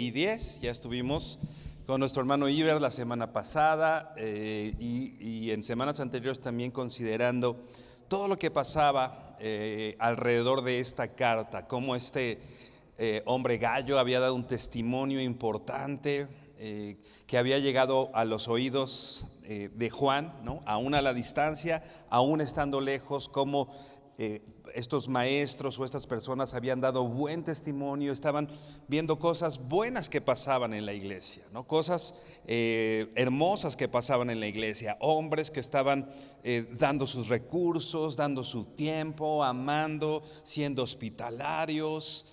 y 10. Ya estuvimos con nuestro hermano Iber la semana pasada y en semanas anteriores también considerando todo lo que pasaba alrededor de esta carta, cómo este hombre Gallo había dado un testimonio importante que había llegado a los oídos de Juan, ¿no? Aún a la distancia, aún estando lejos, cómo estos maestros o estas personas habían dado buen testimonio, estaban viendo cosas buenas que pasaban en la iglesia, ¿no? Cosas hermosas que pasaban en la iglesia, hombres que estaban dando sus recursos, dando su tiempo, amando, siendo hospitalarios,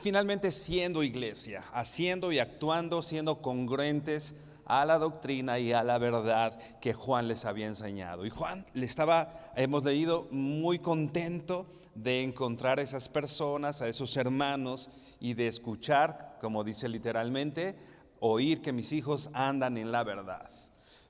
finalmente siendo iglesia, haciendo y actuando, siendo congruentes a la doctrina y a la verdad que Juan les había enseñado. Y Juan hemos leído, muy contento de encontrar a esas personas, a esos hermanos, y de escuchar, como dice literalmente, oír que mis hijos andan en la verdad.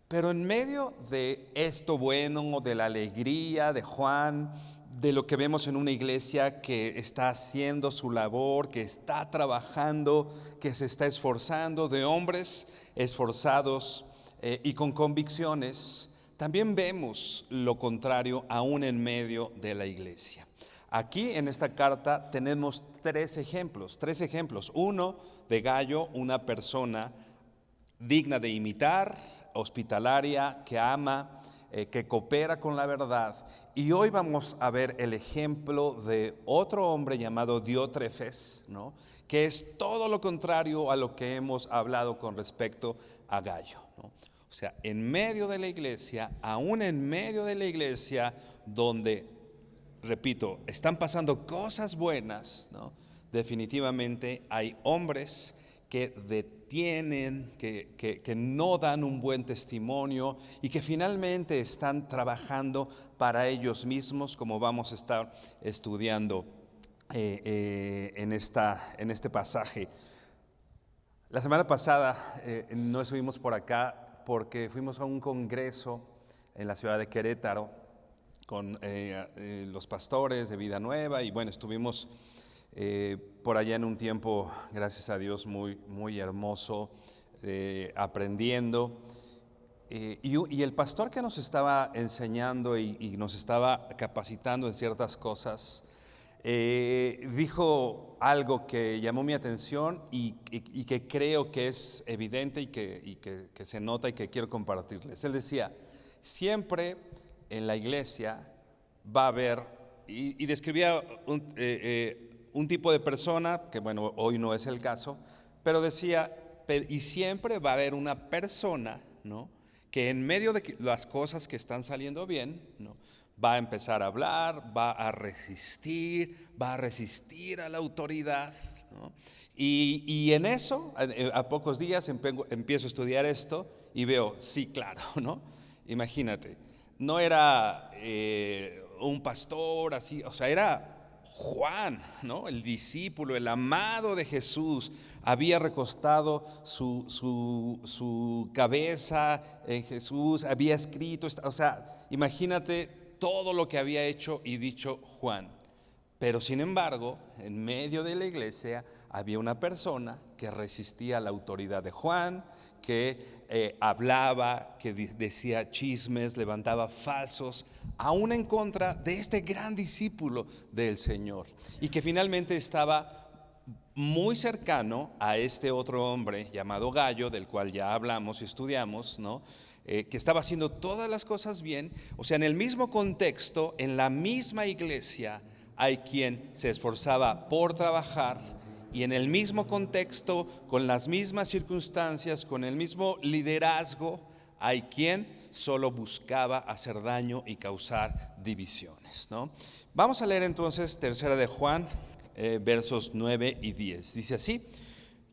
Pero en medio de esto bueno, de la alegría de Juan, de lo que vemos en una iglesia que está haciendo su labor, que está trabajando, que se está esforzando, de hombres esforzados y con convicciones, también vemos lo contrario aún en medio de la iglesia. Aquí en esta carta tenemos tres ejemplos. Uno de Gallo, una persona digna de imitar, hospitalaria, que ama, que coopera con la verdad. Y hoy vamos a ver el ejemplo de otro hombre llamado Diótrefes, ¿no? Que es todo lo contrario a lo que hemos hablado con respecto a Gallo, ¿no? O sea, en medio de la iglesia, aún en medio de la iglesia, donde, repito, están pasando cosas buenas, ¿no? Definitivamente hay hombres que detienen, que no dan un buen testimonio y que finalmente están trabajando para ellos mismos, como vamos a estar estudiando en este pasaje. La semana pasada no estuvimos por acá porque fuimos a un congreso en la ciudad de Querétaro con los pastores de Vida Nueva, y bueno, estuvimos por allá en un tiempo, gracias a Dios, muy, muy hermoso, aprendiendo. Y el pastor que nos estaba enseñando y nos estaba capacitando en ciertas cosas, dijo algo que llamó mi atención y que creo que es evidente y que se nota y que quiero compartirles. Él decía, siempre en la iglesia va a haber, y describía un tipo de persona, que bueno, hoy no es el caso, pero decía, y siempre va a haber una persona, ¿no?, que en medio de las cosas que están saliendo bien, ¿no?, va a empezar a hablar, va a resistir a la autoridad, ¿no? Y en eso, a pocos días empiezo a estudiar esto y veo, sí, claro, ¿no? Imagínate, no era un pastor así, o sea, era Juan, ¿no?, el discípulo, el amado de Jesús, había recostado su cabeza en Jesús, había escrito, o sea, imagínate todo lo que había hecho y dicho Juan. Pero sin embargo, en medio de la iglesia había una persona que resistía a la autoridad de Juan, que hablaba, que decía chismes, levantaba falsos, aún en contra de este gran discípulo del Señor, y que finalmente estaba muy cercano a este otro hombre llamado Gallo, del cual ya hablamos y estudiamos, ¿no?, que estaba haciendo todas las cosas bien. O sea, en el mismo contexto, en la misma iglesia, hay quien se esforzaba por trabajar, y en el mismo contexto, con las mismas circunstancias, con el mismo liderazgo, hay quien solo buscaba hacer daño y causar divisiones, ¿no? Vamos a leer entonces tercera de Juan, versos 9 y 10. Dice así: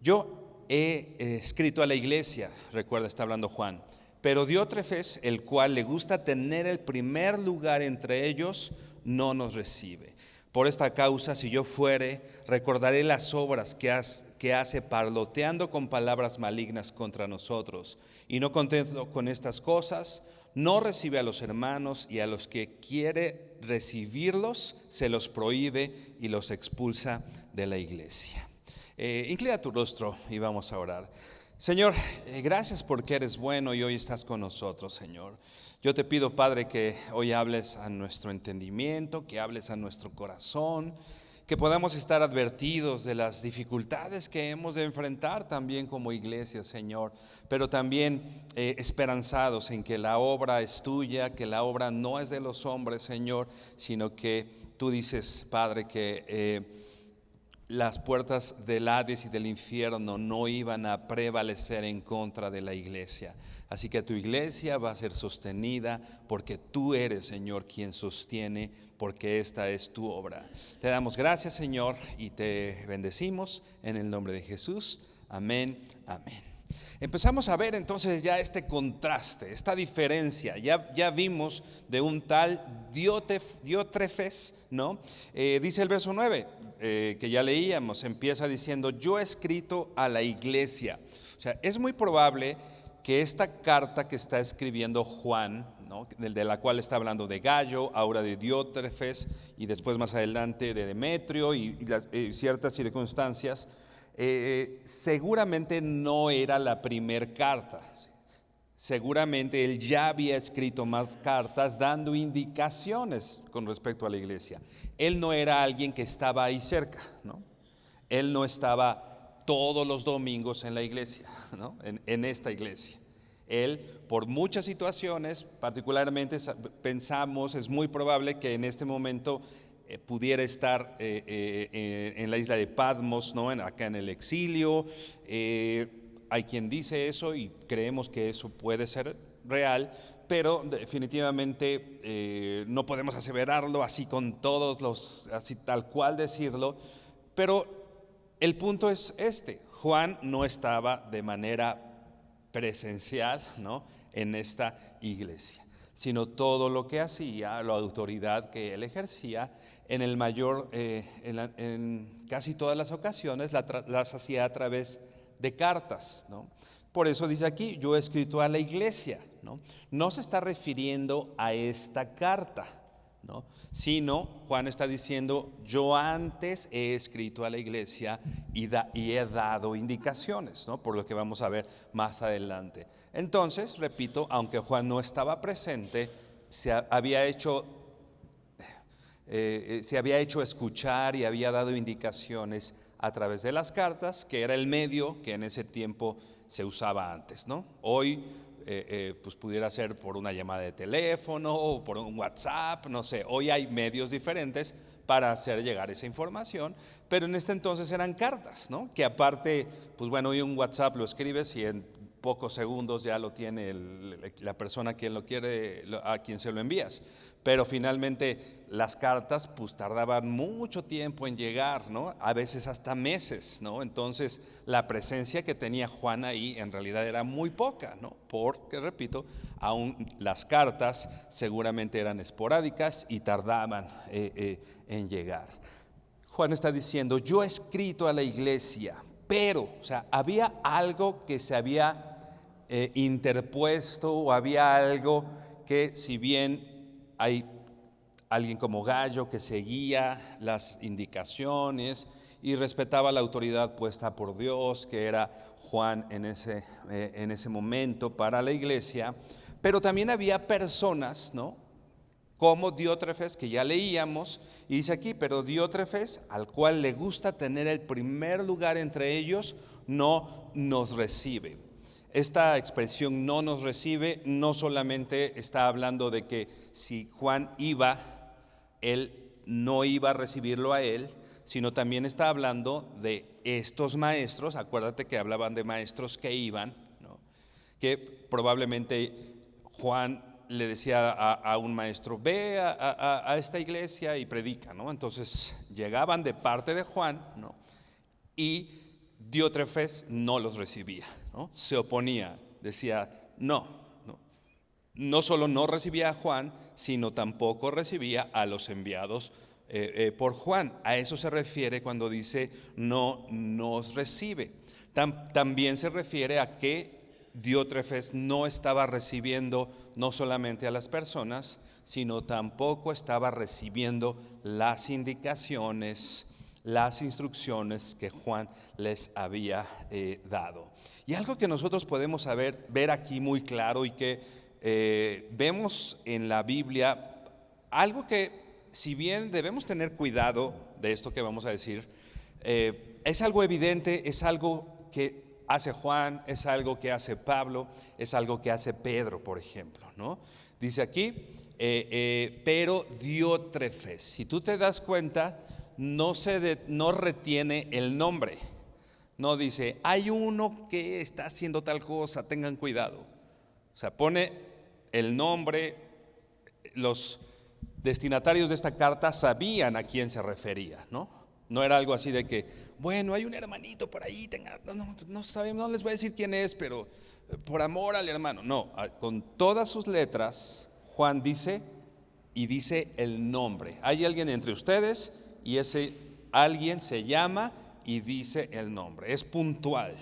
yo he escrito a la iglesia, recuerda, está hablando Juan, pero Diótrefes, el cual le gusta tener el primer lugar entre ellos, no nos recibe. Por esta causa, si yo fuere, recordaré las obras que hace parloteando con palabras malignas contra nosotros. Y no contento con estas cosas, no recibe a los hermanos, y a los que quiere recibirlos se los prohíbe y los expulsa de la iglesia. Inclina tu rostro y vamos a orar. Señor, gracias porque eres bueno y hoy estás con nosotros, Señor. Yo te pido, Padre, que hoy hables a nuestro entendimiento, que hables a nuestro corazón, que podamos estar advertidos de las dificultades que hemos de enfrentar también como iglesia, Señor, pero también esperanzados en que la obra es tuya, que la obra no es de los hombres, Señor, sino que tú dices, Padre, que las puertas del Hades y del infierno no iban a prevalecer en contra de la iglesia. Así que tu iglesia va a ser sostenida porque tú eres, Señor, quien sostiene, porque esta es tu obra. Te damos gracias, Señor, y te bendecimos en el nombre de Jesús. Amén, amén. Empezamos a ver entonces ya este contraste, esta diferencia. Ya vimos de un tal Diótrefes, ¿no? Dice el verso 9, que ya leíamos, empieza diciendo: yo he escrito a la iglesia. O sea, es muy probable que esta carta que está escribiendo Juan, ¿no?, de la cual está hablando de Gallo, ahora de Diótrefes y después más adelante de Demetrio y ciertas circunstancias, seguramente no era la primer carta. Seguramente él ya había escrito más cartas dando indicaciones con respecto a la iglesia. Él no era alguien que estaba ahí cerca, ¿no? Él no estaba todos los domingos en la iglesia, ¿no?, en esta iglesia. Él, por muchas situaciones, particularmente pensamos, es muy probable que en este momento pudiera estar en la isla de Patmos, ¿no?, acá en el exilio. Hay quien dice eso y creemos que eso puede ser real, pero definitivamente no podemos aseverarlo así con todos los, así tal cual decirlo. Pero el punto es este: Juan no estaba de manera presencial, ¿no?, en esta iglesia, sino todo lo que hacía, la autoridad que él ejercía, en el mayor, en casi todas las ocasiones las hacía a través de cartas, ¿no? Por eso dice aquí: yo he escrito a la iglesia, ¿no? No se está refiriendo a esta carta, ¿no?, sino Juan está diciendo: yo antes he escrito a la iglesia y he dado indicaciones, ¿no?, por lo que vamos a ver más adelante. Entonces, repito, aunque Juan no estaba presente, se había hecho escuchar y había dado indicaciones a través de las cartas, que era el medio que en ese tiempo se usaba antes, ¿no? Hoy pues pudiera ser por una llamada de teléfono o por un WhatsApp, no sé. Hoy hay medios diferentes para hacer llegar esa información, pero en este entonces eran cartas, ¿no?, que aparte, pues bueno, hoy un WhatsApp lo escribes y en pocos segundos ya lo tiene la persona quien lo quiere, a quien se lo envías. Pero finalmente las cartas pues tardaban mucho tiempo en llegar, ¿no?, a veces hasta meses, ¿no? Entonces la presencia que tenía Juan ahí en realidad era muy poca, ¿no?, porque, repito, aún las cartas seguramente eran esporádicas y tardaban en llegar. Juan está diciendo: yo he escrito a la iglesia, pero, o sea, había algo que se había interpuesto, o había algo que, si bien hay alguien como Gallo que seguía las indicaciones y respetaba la autoridad puesta por Dios, que era Juan en ese momento para la iglesia, pero también había personas, ¿no?, como Diótrefes, que ya leíamos, y dice aquí: pero Diótrefes, al cual le gusta tener el primer lugar entre ellos, no nos recibe. Esta expresión "no nos recibe" no solamente está hablando de que si Juan iba, él no iba a recibirlo a él, sino también está hablando de estos maestros. Acuérdate que hablaban de maestros que iban, ¿no?, que probablemente Juan le decía a un maestro: ve a esta iglesia y predica, ¿no? Entonces llegaban de parte de Juan, ¿no?, y Diótrefes no los recibía, ¿no?, se oponía, decía no solo no recibía a Juan, sino tampoco recibía a los enviados por Juan. A eso se refiere cuando dice no nos recibe. También se refiere a que Diótrefes no estaba recibiendo no solamente a las personas, sino tampoco estaba recibiendo las indicaciones, las instrucciones que Juan les había dado. Y algo que nosotros podemos ver aquí muy claro y que vemos en la Biblia, algo que si bien debemos tener cuidado de esto que vamos a decir, es algo evidente, es algo que hace Juan, es algo que hace Pablo, es algo que hace Pedro, por ejemplo, ¿no? Dice aquí, pero Diótrefes. Si tú te das cuenta, no retiene el nombre. No dice, hay uno que está haciendo tal cosa, tengan cuidado. O sea, pone el nombre. Los destinatarios de esta carta sabían a quién se refería, ¿no? No era algo así de que, bueno, hay un hermanito por ahí, no sabemos, no les voy a decir quién es, pero por amor al hermano. No, con todas sus letras, Juan dice y dice el nombre. Hay alguien entre ustedes y ese alguien se llama y dice el nombre. Es puntual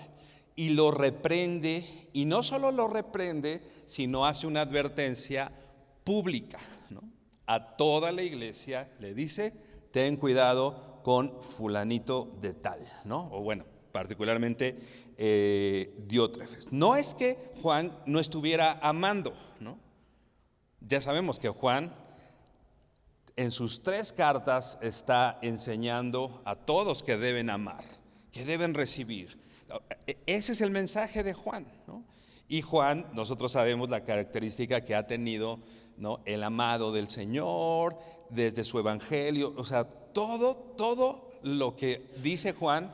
y lo reprende, y no solo lo reprende, sino hace una advertencia pública, ¿no? A toda la iglesia le dice, ten cuidado con fulanito de tal, ¿no? O bueno, particularmente Diótrefes. No es que Juan no estuviera amando, ¿no? Ya sabemos que Juan en sus 3 cartas está enseñando a todos que deben amar, que deben recibir. Ese es el mensaje de Juan, ¿no? Y Juan, nosotros sabemos la característica que ha tenido, ¿no? El amado del Señor, desde su evangelio, o sea, todo lo que dice Juan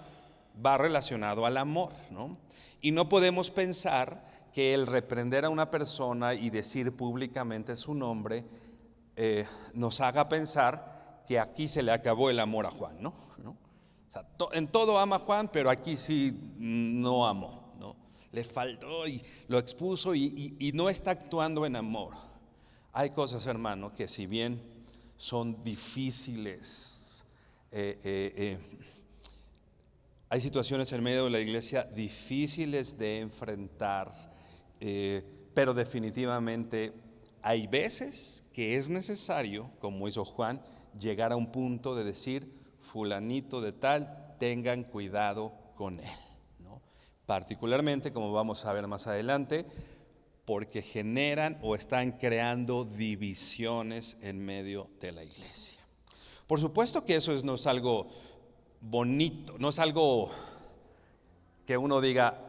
va relacionado al amor, ¿no? Y no podemos pensar que el reprender a una persona y decir públicamente su nombre nos haga pensar que aquí se le acabó el amor a Juan, ¿no? O sea, en todo ama a Juan, pero aquí sí no amó, ¿no? Le faltó y lo expuso y no está actuando en amor. Hay cosas, hermano, que si bien son difíciles, hay situaciones en medio de la iglesia difíciles de enfrentar, pero definitivamente hay veces que es necesario, como hizo Juan, llegar a un punto de decir, fulanito de tal, tengan cuidado con él, ¿no? Particularmente, como vamos a ver más adelante, porque generan o están creando divisiones en medio de la iglesia. Por supuesto que eso no es algo bonito, no es algo que uno diga,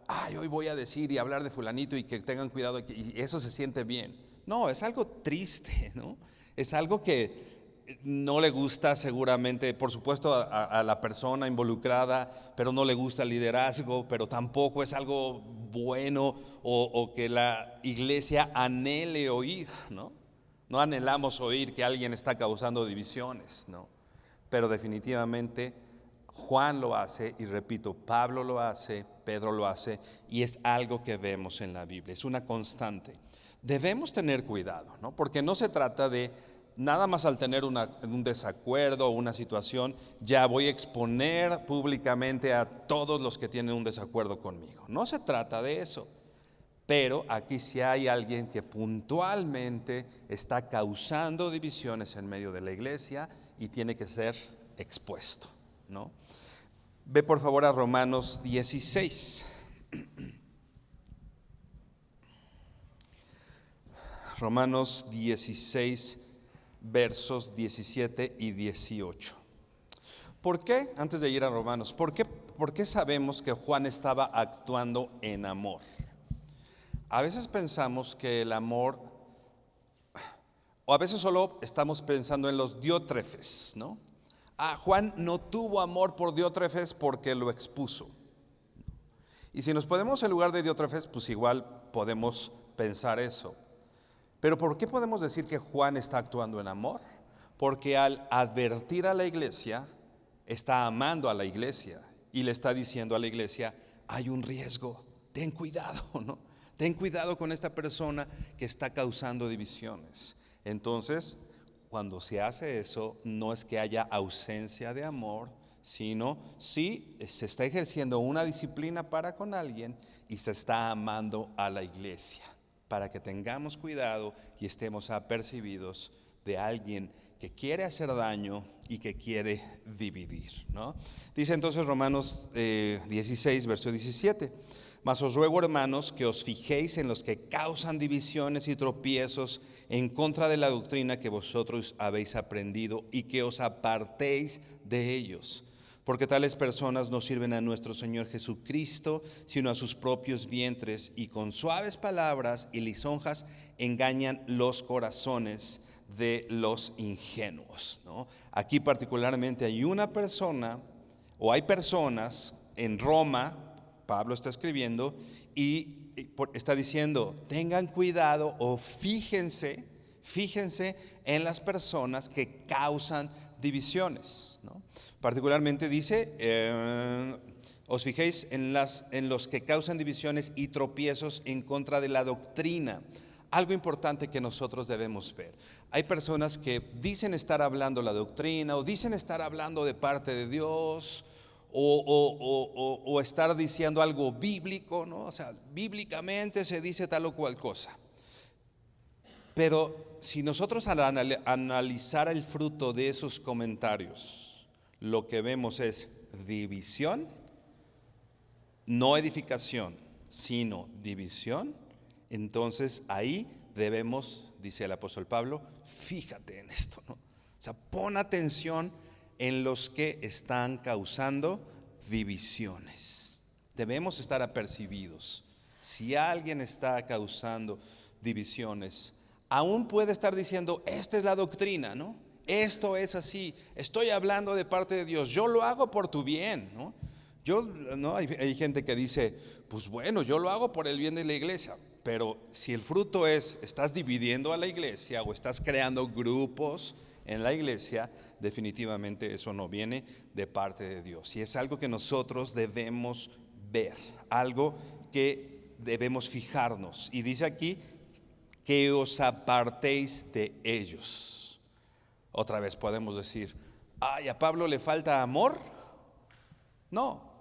ay, hoy voy a decir y hablar de fulanito y que tengan cuidado y eso se siente bien. No, es algo triste, ¿no? Es algo que no le gusta seguramente, por supuesto, a la persona involucrada, pero no le gusta el liderazgo, pero tampoco es algo bueno o que la iglesia anhele oír, ¿no? No anhelamos oír que alguien está causando divisiones, ¿no? Pero definitivamente Juan lo hace, y repito, Pablo lo hace, Pedro lo hace, y es algo que vemos en la Biblia, es una constante. Debemos tener cuidado, ¿no? Porque no se trata de nada más al tener un desacuerdo o una situación, ya voy a exponer públicamente a todos los que tienen un desacuerdo conmigo. No se trata de eso. Pero aquí sí hay alguien que puntualmente está causando divisiones en medio de la iglesia y tiene que ser expuesto, ¿no? Ve por favor a Romanos 16. Romanos 16, versos 17 y 18. ¿Por qué? Antes de ir a Romanos, ¿por qué sabemos que Juan estaba actuando en amor? A veces pensamos que el amor, o a veces solo estamos pensando en los Diótrefes, ¿no? Juan no tuvo amor por Diótrefes porque lo expuso. Y si nos ponemos en lugar de Diótrefes, pues igual podemos pensar eso. Pero ¿por qué podemos decir que Juan está actuando en amor? Porque al advertir a la iglesia, está amando a la iglesia y le está diciendo a la iglesia, hay un riesgo, ten cuidado, ¿no? Ten cuidado con esta persona que está causando divisiones. Entonces, cuando se hace eso, no es que haya ausencia de amor, sino sí se está ejerciendo una disciplina para con alguien y se está amando a la iglesia, para que tengamos cuidado y estemos apercibidos de alguien que quiere hacer daño y que quiere dividir, ¿no? Dice entonces Romanos 16, verso 17: mas os ruego, hermanos, que os fijéis en los que causan divisiones y tropiezos en contra de la doctrina que vosotros habéis aprendido, y que os apartéis de ellos, porque tales personas no sirven a nuestro Señor Jesucristo, sino a sus propios vientres, y con suaves palabras y lisonjas engañan los corazones de los ingenuos, ¿no? Aquí particularmente hay una persona, o hay personas en Roma. Pablo está escribiendo y está diciendo: tengan cuidado, o fíjense en las personas que causan divisiones, ¿no? Particularmente dice, os fijéis en los que causan divisiones y tropiezos en contra de la doctrina. Algo importante que nosotros debemos ver: hay personas que dicen estar hablando la doctrina, o dicen estar hablando de parte de Dios, o estar diciendo algo bíblico, ¿no? O sea, bíblicamente se dice tal o cual cosa. Pero si nosotros al analizar el fruto de esos comentarios, lo que vemos es división, no edificación, sino división, entonces ahí debemos, dice el apóstol Pablo, fíjate en esto, ¿no? O sea, pon atención en los que están causando divisiones. Debemos estar apercibidos. Si alguien está causando divisiones, aún puede estar diciendo: esta es la doctrina, ¿no? Esto es así, estoy hablando de parte de Dios, yo lo hago por tu bien, ¿no? Hay gente que dice: pues bueno, yo lo hago por el bien de la iglesia. Pero si el fruto es, estás dividiendo a la iglesia o estás creando grupos en la iglesia, definitivamente eso no viene de parte de Dios. Y es algo que nosotros debemos ver, algo que debemos fijarnos. Y dice aquí: que os apartéis de ellos. Otra vez podemos decir: ay, ¿a Pablo le falta amor? No.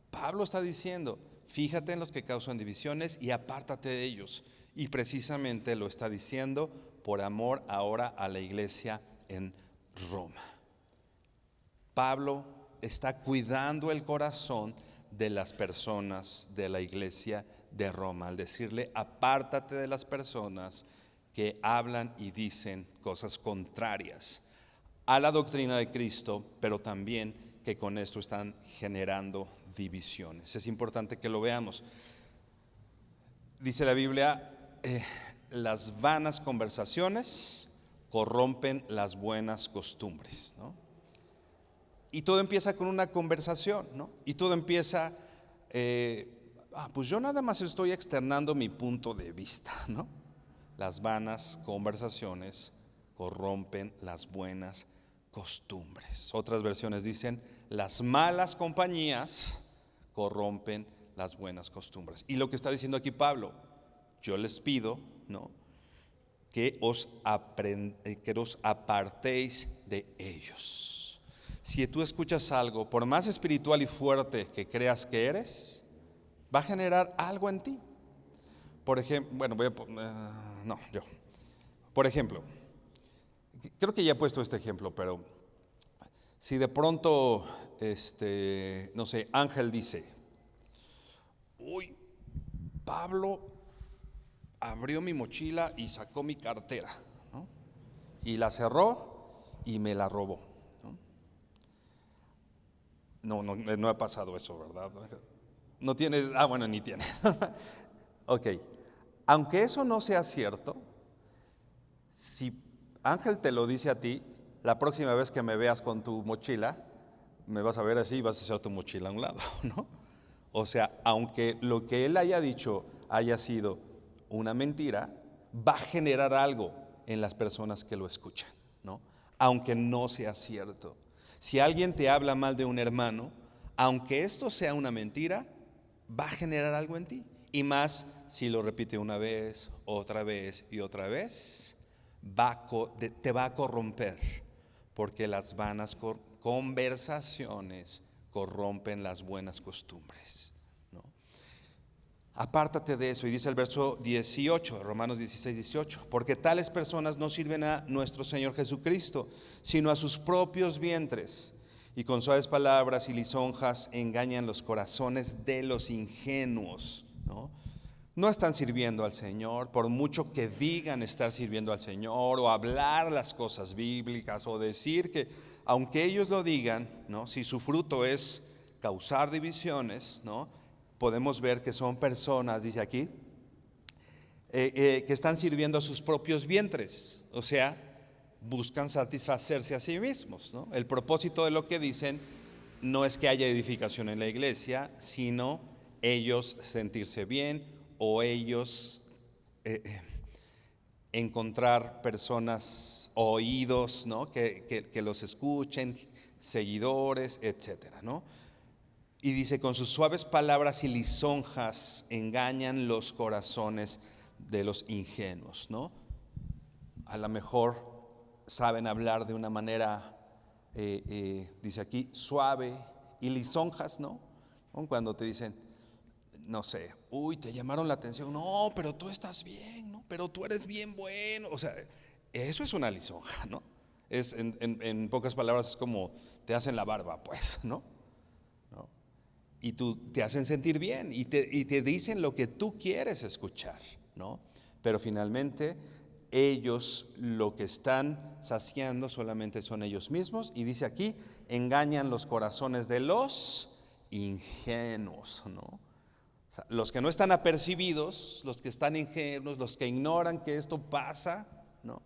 Pablo está diciendo: fíjate en los que causan divisiones y apártate de ellos. Y precisamente lo está diciendo por amor ahora a la iglesia en Roma. Pablo está cuidando el corazón de las personas de la iglesia de Roma al decirle: apártate de las personas que hablan y dicen cosas contrarias a la doctrina de Cristo, pero también que con esto están generando divisiones. Es importante que lo veamos. Dice la Biblia: las vanas conversaciones corrompen las buenas costumbres, ¿no? Y todo empieza con una conversación, ¿no? Y todo empieza, pues yo nada más estoy externando mi punto de vista, ¿no? Las vanas conversaciones corrompen las buenas costumbres. Otras versiones dicen: las malas compañías corrompen las buenas costumbres. Y lo que está diciendo aquí Pablo: yo les pido, ¿no?, que os apartéis de ellos. Si tú escuchas algo, por más espiritual y fuerte que creas que eres, va a generar algo en ti. Por ejemplo, por ejemplo, creo que ya he puesto este ejemplo, pero si de pronto, no sé, Ángel dice: uy, Pablo abrió mi mochila y sacó mi cartera, ¿no?, y la cerró y me la robó, ¿no? No ha pasado eso, ¿verdad? No tienes, bueno, ni tiene. Ok, aunque eso no sea cierto, si Ángel te lo dice a ti, la próxima vez que me veas con tu mochila, me vas a ver así y vas a echar tu mochila a un lado, ¿no? O sea, aunque lo que él haya dicho haya sido una mentira, va a generar algo en las personas que lo escuchan, ¿no? Aunque no sea cierto. Si alguien te habla mal de un hermano, aunque esto sea una mentira, va a generar algo en ti. Y más si lo repite una vez, otra vez y otra vez, te va a corromper, porque las vanas conversaciones corrompen las buenas costumbres, ¿no? Apártate de eso. Y dice el verso 18, Romanos 16, 18. Porque tales personas no sirven a nuestro Señor Jesucristo, sino a sus propios vientres. Y con suaves palabras y lisonjas engañan los corazones de los ingenuos, ¿no? No están sirviendo al Señor, por mucho que digan estar sirviendo al Señor, o hablar las cosas bíblicas, o decir que, aunque ellos lo digan, ¿no? Si su fruto es causar divisiones, ¿no? Podemos ver que son personas, dice aquí, que están sirviendo a sus propios vientres, o sea, buscan satisfacerse a sí mismos, ¿no? El propósito de lo que dicen no es que haya edificación en la iglesia, sino ellos sentirse bien, o ellos encontrar personas, oídos, ¿no? que los escuchen, seguidores, etcétera, ¿no? Y dice, con sus suaves palabras y lisonjas engañan los corazones de los ingenuos, ¿no? A lo mejor saben hablar de una manera, dice aquí, suave, y lisonjas, ¿no? Cuando te dicen, no sé, uy, te llamaron la atención, no, pero tú estás bien, ¿no? Pero tú eres bien bueno, o sea, eso es una lisonja, ¿no? Es, en pocas palabras, es como te hacen la barba, pues, ¿no? Y tú te hacen sentir bien y te dicen lo que tú quieres escuchar, ¿no? Pero finalmente ellos lo que están saciando solamente son ellos mismos, y dice aquí, engañan los corazones de los ingenuos, ¿no? O sea, los que no están apercibidos, los que están ingenuos, los que ignoran que esto pasa, ¿no?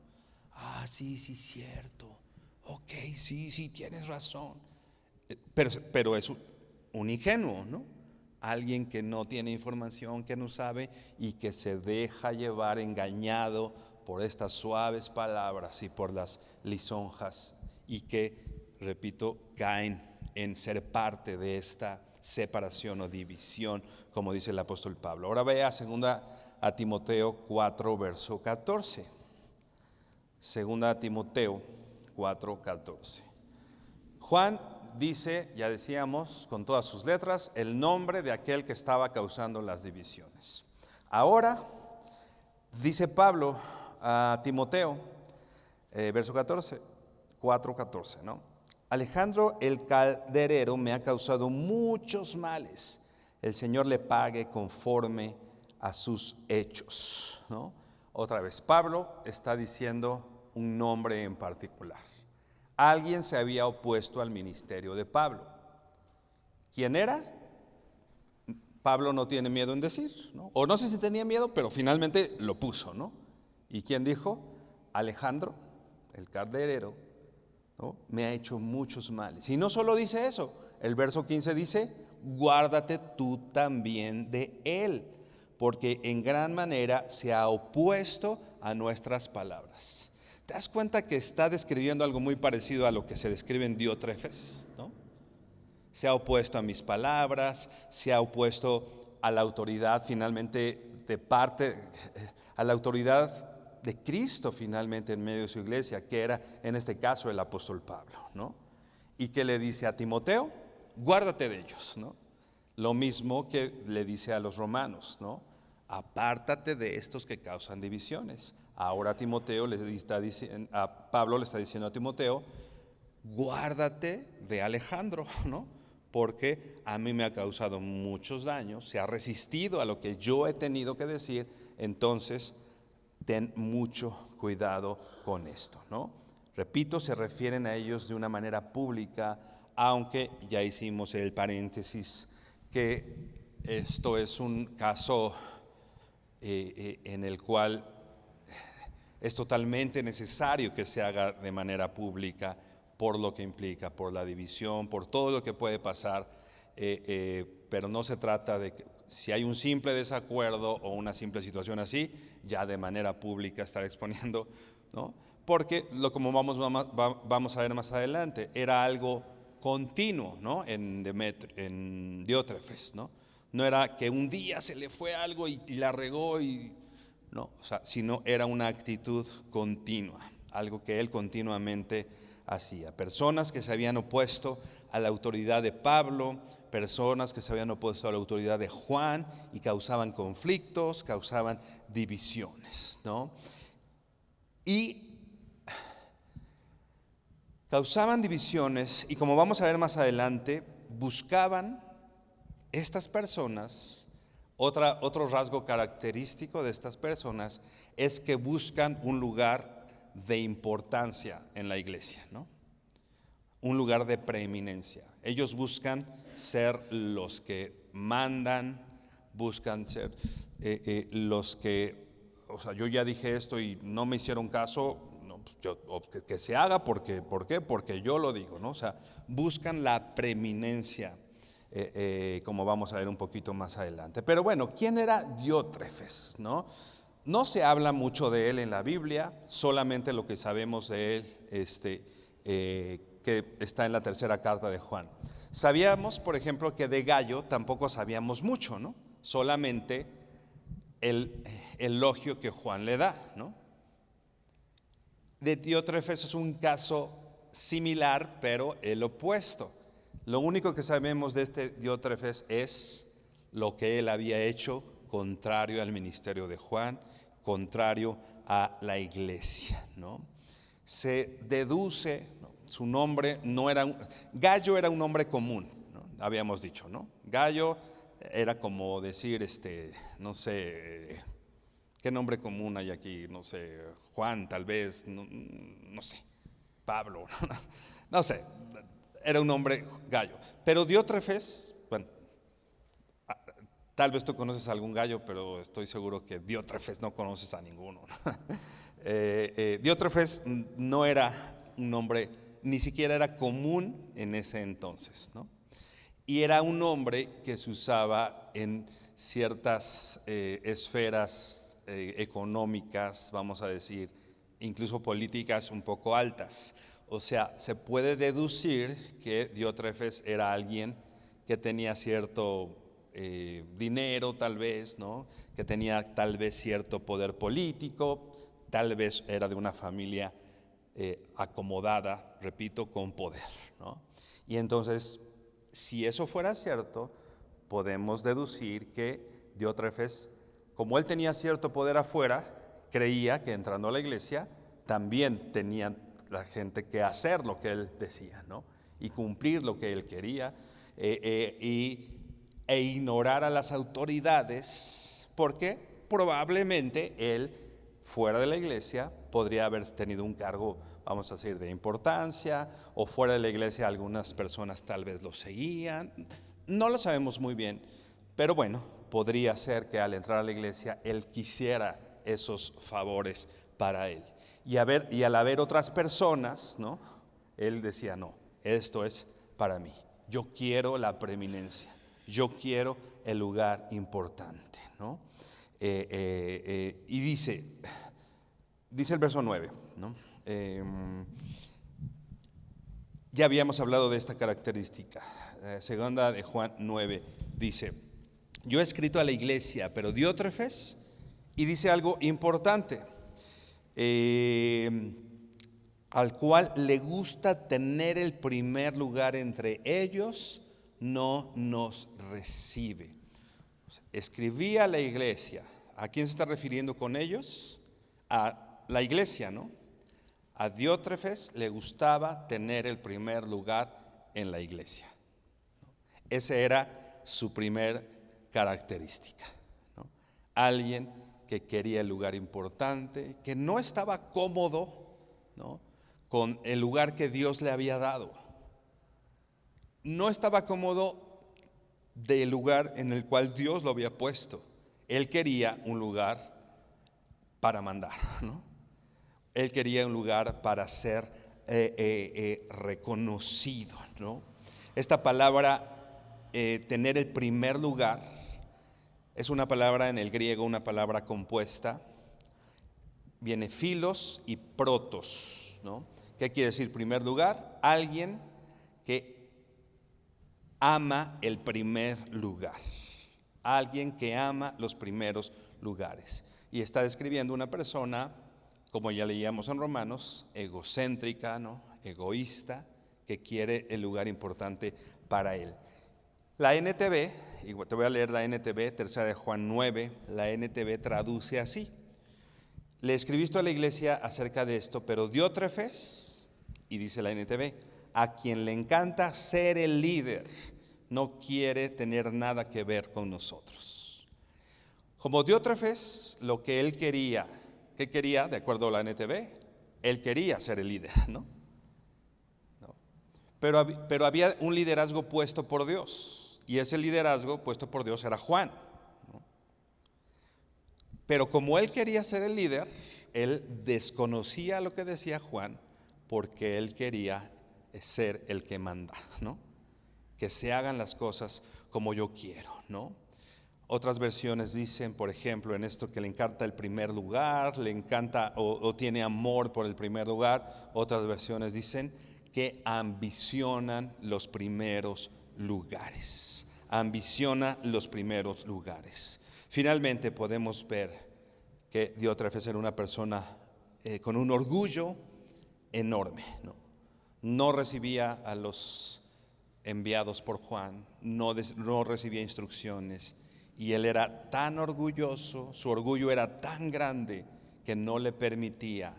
Ah, sí, sí, cierto. Ok, sí, sí, tienes razón. Pero es un ingenuo, ¿no? Alguien que no tiene información, que no sabe y que se deja llevar engañado por estas suaves palabras y por las lisonjas, y que, repito, caen en ser parte de esta separación o división, como dice el apóstol Pablo. Ahora vea 2 Timoteo 4, verso 14. 2 Timoteo 4, 14. Juan dice, ya decíamos, con todas sus letras, el nombre de aquel que estaba causando las divisiones. Ahora, dice Pablo a Timoteo, verso 14, 4:14, ¿no? Alejandro el calderero me ha causado muchos males. El Señor le pague conforme a sus hechos, ¿no? Otra vez, Pablo está diciendo un nombre en particular. Alguien se había opuesto al ministerio de Pablo. ¿Quién era? Pablo no tiene miedo en decir, ¿no? O no sé si tenía miedo, pero finalmente lo puso, ¿no? ¿Y quién dijo? Alejandro, el calderero, ¿no? Me ha hecho muchos males. Y no solo dice eso, el verso 15 dice, guárdate tú también de él, porque en gran manera se ha opuesto a nuestras palabras. ¿Te das cuenta que está describiendo algo muy parecido a lo que se describe en Diótrefes, ¿no? Se ha opuesto a mis palabras, se ha opuesto a la autoridad finalmente de parte, a la autoridad de Cristo finalmente en medio de su iglesia, que era en este caso el apóstol Pablo, ¿no? Y que le dice a Timoteo, guárdate de ellos, ¿no? Lo mismo que le dice a los romanos, ¿no? Apártate de estos que causan divisiones. Ahora Timoteo le está diciendo, a Pablo le está diciendo a Timoteo, guárdate de Alejandro, ¿no? Porque a mí me ha causado muchos daños, se ha resistido a lo que yo he tenido que decir, entonces ten mucho cuidado con esto, ¿no? Repito, se refieren a ellos de una manera pública, aunque ya hicimos el paréntesis que esto es un caso en el cual es totalmente necesario que se haga de manera pública por lo que implica, por la división, por todo lo que puede pasar, pero no se trata de que si hay un simple desacuerdo o una simple situación así, ya de manera pública estar exponiendo, ¿no? Porque como vamos a ver más adelante, era algo continuo, ¿no? En Diótrefes, ¿no? No era que un día se le fue algo y la regó y no, o sea, sino era una actitud continua, algo que él continuamente hacía. Personas que se habían opuesto a la autoridad de Pablo, personas que se habían opuesto a la autoridad de Juan y causaban conflictos, causaban divisiones, ¿no? Y causaban divisiones y, como vamos a ver más adelante, buscaban estas personas. Otro rasgo característico de estas personas es que buscan un lugar de importancia en la iglesia, ¿no? Un lugar de preeminencia. Ellos buscan ser los que mandan, buscan ser los que, o sea, yo ya dije esto y no me hicieron caso, no, pues que se haga porque, ¿por qué? Porque yo lo digo, ¿no? O sea, buscan la preeminencia, como vamos a ver un poquito más adelante. Pero bueno, ¿quién era Diótrefes, no? No se habla mucho de él en la Biblia, solamente lo que sabemos de él, que está en la tercera carta de Juan. Sabíamos, por ejemplo, que de Gayo tampoco sabíamos mucho, ¿no? Solamente el elogio que Juan le da, ¿no? De Diótrefes es un caso similar, pero el opuesto. Lo único que sabemos de este Diótrefes es lo que él había hecho contrario al ministerio de Juan, contrario a la iglesia, ¿no? Se deduce, ¿no? Su nombre no era, Gallo era un nombre común, ¿no? Habíamos dicho, ¿no? Gallo era como decir, no sé, ¿qué nombre común hay aquí? No sé, Juan tal vez, no sé, Pablo, no sé, era un nombre Gallo. Pero Diótrefes, bueno, tal vez tú conoces a algún Gallo, pero estoy seguro que Diótrefes no conoces a ninguno. Diótrefes no era un nombre, ni siquiera era común en ese entonces, ¿no? Y era un nombre que se usaba en ciertas esferas económicas, vamos a decir, incluso políticas un poco altas. O sea, se puede deducir que Diótrefes era alguien que tenía cierto dinero, tal vez, ¿no? Que tenía tal vez cierto poder político, tal vez era de una familia acomodada, repito, con poder, ¿no? Y entonces, si eso fuera cierto, podemos deducir que Diótrefes, como él tenía cierto poder afuera, creía que entrando a la iglesia también tenía la gente que hacer lo que él decía, ¿no? Y cumplir lo que él quería, e ignorar a las autoridades, porque probablemente él, fuera de la iglesia, podría haber tenido un cargo, vamos a decir, de importancia, o fuera de la iglesia algunas personas tal vez lo seguían. No lo sabemos muy bien, pero bueno, podría ser que al entrar a la iglesia él quisiera esos favores para él. Y al haber otras personas, ¿no? Él decía, no, esto es para mí. Yo quiero la preeminencia, yo quiero el lugar importante, ¿no? Y dice el verso 9, ¿no? Ya habíamos hablado de esta característica. Segunda de Juan 9 dice, yo he escrito a la iglesia, pero Diótrefes, y dice algo importante, al cual le gusta tener el primer lugar entre ellos, no nos recibe. Escribí a la iglesia. ¿A quién se está refiriendo con ellos? A la iglesia, ¿no? A Diótrefes le gustaba tener el primer lugar en la iglesia. Esa era su primer característica, ¿no? Alguien que quería el lugar importante, que no estaba cómodo, ¿no?, con el lugar que Dios le había dado. No estaba cómodo del lugar en el cual Dios lo había puesto. Él quería un lugar para mandar, ¿no? Él quería un lugar para ser reconocido, ¿no? Esta palabra, tener el primer lugar, es una palabra en el griego, una palabra compuesta. Viene filos y protos, ¿no? ¿Qué quiere decir primer lugar? Alguien que ama el primer lugar. Alguien que ama los primeros lugares. Y está describiendo una persona, como ya leíamos en Romanos, egocéntrica, ¿no?, egoísta, que quiere el lugar importante para él. La NTV, y te voy a leer la NTV, tercera de Juan 9, la NTV traduce así: le escribiste a la iglesia acerca de esto, pero Diótrefes, y dice la NTV, a quien le encanta ser el líder, no quiere tener nada que ver con nosotros. Como Diótrefes, lo que él quería, ¿qué quería? De acuerdo a la NTV, él quería ser el líder, ¿no? Pero había un liderazgo puesto por Dios, y ese liderazgo puesto por Dios era Juan, ¿no? Pero como él quería ser el líder, él desconocía lo que decía Juan, porque él quería ser el que manda, ¿no? Que se hagan las cosas como yo quiero, ¿no? Otras versiones dicen, por ejemplo, en esto, que le encanta el primer lugar, le encanta o tiene amor por el primer lugar. Otras versiones dicen que ambicionan los primeros lugares. Ambiciona los primeros lugares. Finalmente podemos ver que Diótrefes era una persona con un orgullo enorme, ¿no? No recibía a los enviados por Juan, no recibía instrucciones, y él era tan orgulloso, su orgullo era tan grande, que no le permitía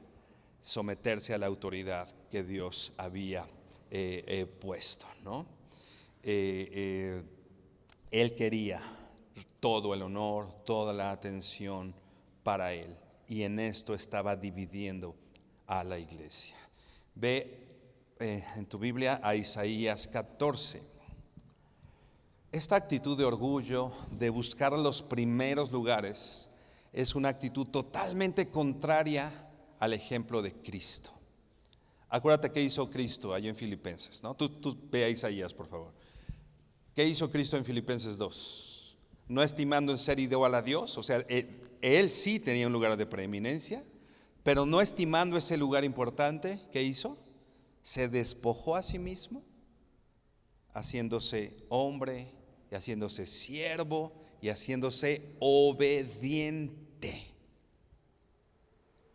someterse a la autoridad que Dios había puesto, ¿no? Él quería todo el honor, toda la atención para él, y en esto estaba dividiendo a la iglesia. Ve en tu Biblia a Isaías 14. Esta actitud de orgullo, de buscar los primeros lugares, es una actitud totalmente contraria al ejemplo de Cristo. Acuérdate qué hizo Cristo allí en Filipenses, ¿no? Tú ve a Isaías, por favor. ¿Qué hizo Cristo en Filipenses 2? No estimando en ser igual a Dios, o sea, él sí tenía un lugar de preeminencia, pero no estimando ese lugar importante, ¿qué hizo? Se despojó a sí mismo, haciéndose hombre y haciéndose siervo y haciéndose obediente.